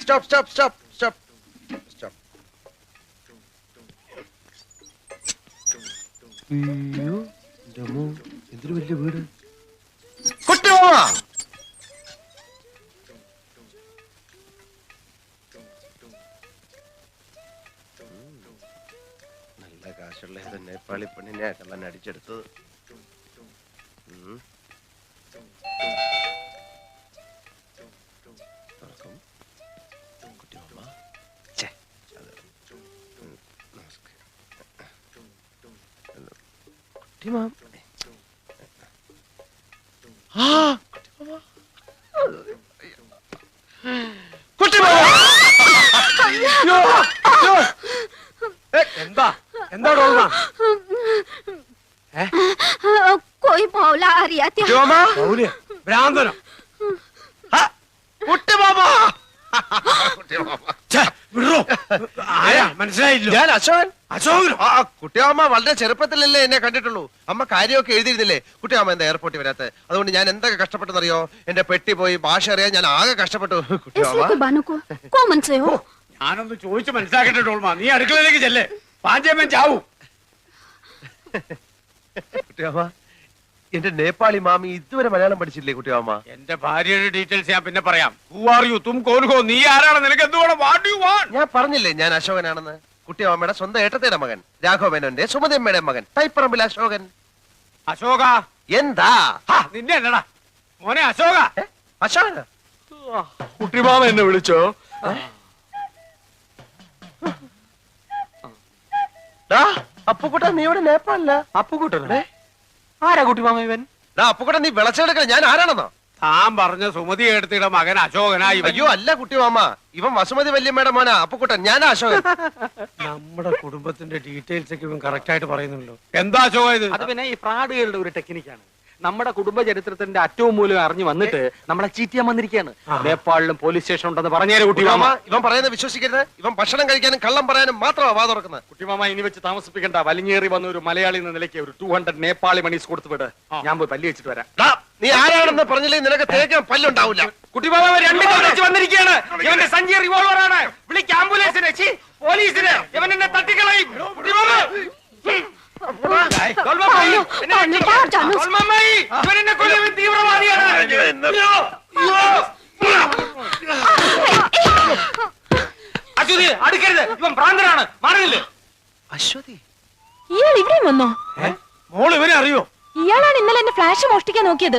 Stop stop stop stop stop. അയ്യോ എന്തൊരു വലിയ വീട്. കുട്ടിമാമ നല്ല കാശുള്ള ഏത് നേപ്പാളി പെണ്ണിനെ കള്ളൻ അടിച്ചെടുത്തത്. എന്താ എന്താ कोई मौला आ रहा था ഭ്രാന്തനോ? മനസ്സിലായില്ലോ. ഞാൻ അശോകൻ. അശോകൻ കുട്ടിയമ്മ വളരെ ചെറുപ്പത്തിലല്ലേ എന്നെ കണ്ടിട്ടുള്ളൂ. അമ്മ കാര്യമൊക്കെ എഴുതിയിരുന്നില്ലേ? കുട്ടിയമ്മ എന്താ എയർപോർട്ടിൽ വരാത്ത? അതുകൊണ്ട് ഞാൻ എന്തൊക്കെ കഷ്ടപ്പെട്ടെന്നറിയോ? എന്റെ പെട്ടി പോയി ഭാഷ അറിയാൻ ഞാൻ ആകെ കഷ്ടപ്പെട്ടു. ഞാനൊന്ന് ചോദിച്ചു മനസ്സിലാക്കട്ടെ ടോൾമ. നീ അടുക്കളയിലേക്ക് ചെല്ലേ, പാഞ്ചേമ്മൻ ചാവൂ. കുട്ടിയമ്മ എന്റെ നേപ്പാളി മാമി ഇതുവരെ മലയാളം പഠിച്ചില്ലേ കുട്ടിയമ്മ? എന്റെ ഭാര്യയുടെ ഡീറ്റെയിൽസ് ഞാൻ പിന്നെ പറയാം. Who are you? തും കോൻ ഹോ? നീ ആരാണ്? നിനക്ക് എന്തുവേണം? What you want? ഞാൻ പറഞ്ഞില്ലേ ഞാൻ അശോകനാണെന്ന്. കുട്ടിയമ്മയുടെ സ്വന്തം ഏട്ടത്തിയുടെ മകൻ, രാഘവമേനോന്റെ സുമതിയമ്മയുടെ മകൻ, തൈപ്പറമ്പിൽ അശോകൻ. അശോക എന്താ? നിന്നെ എന്നടാ മോനെ അശോക. അശോകന കുട്ടിമാമ എന്നെ വിളിച്ചോ? അപ്പുക്കുട്ട നീ ഇവിടെ നേപ്പാളില്ല? അപ്പുക്കുട്ടനെ ആരാ കുട്ടിമാമ ഇവൻ? അപ്പുക്കുട്ട നീ വിളച്ചെടുക്കണ ഞാൻ ആരാണെന്നോ? താൻ പറഞ്ഞ സുമതി എടുത്തിയുടെ മകൻ അശോകനായി. അയ്യോ അല്ല കുട്ടിമാമ, ഇവൻ വസുമതി വല്യമ്മയുടെ മോനാ അപ്പുക്കുട്ടൻ. ഞാനാ അശോകൻ. നമ്മുടെ കുടുംബത്തിന്റെ ഡീറ്റെയിൽസ് ഒക്കെ ഇവൻ കറക്റ്റ് ആയിട്ട് പറയുന്നുണ്ടല്ലോ. എന്താ അശോക ഇത്? അത് പിന്നെ ഈ ഫ്രാഡുകളുടെ ഒരു ടെക്നിക്കാണ്. നമ്മുടെ കുടുംബ ചരിത്രത്തിന്റെ അറ്റവും മൂലം അറിഞ്ഞു വന്നിട്ട് നമ്മളെ ചീറ്റിയാൻ വന്നിരിക്കുകയാണ്. നേപ്പാളിലും പോലീസ് സ്റ്റേഷൻ ഉണ്ടെന്ന് പറഞ്ഞേരെ കുട്ടിമാമ. ഇവൻ പറയുന്നത് വിശ്വസിക്കരുത്. ഇവൻ ഭക്ഷണം കഴിക്കാനും കള്ളം പറയാനും മാത്രമാ വാ തുറക്കുന്നത്. കുട്ടിമാമ ഇനി വെച്ച് താമസിപ്പിക്കണ്ട. വലിഞ്ഞേറി വന്ന ഒരു മലയാളി എന്ന നിലയ്ക്ക് ഒരു 200 നേപ്പാളി മണീസ് കൊടുത്തു വിട്. ഞാൻ പോയി പല്ലി വെച്ചിട്ട് വരാം. നീ ആരാണെന്ന് പറഞ്ഞില്ലേ നിനക്ക് തേക്കാൻ പല്ലുണ്ടാവില്ല. കുട്ടിമാമ രണ്ട് വെച്ച് വന്നിരിക്കുകയാണ്. ഇവന്റെ സഞ്ചി റിവോൾവറാണ്. വിളിക്ക് ആംബുലൻസിനെ, പോലീസിനെ. ഇവൻ എന്നെ തട്ടിക്കളയും. അടുക്കരുത്, ഇവൻ ഭ്രാന്തനാണ്. മാറിയില്ലേ? അശ്വതി ഇയാൾ ഇവിടെയും വന്നോ? മോൾ ഇവനെ അറിയോ? ഇയാളാണ് ഇന്നലെ എന്റെ ഫ്ലാഷ് മോഷ്ടിക്കാൻ നോക്കിയത്.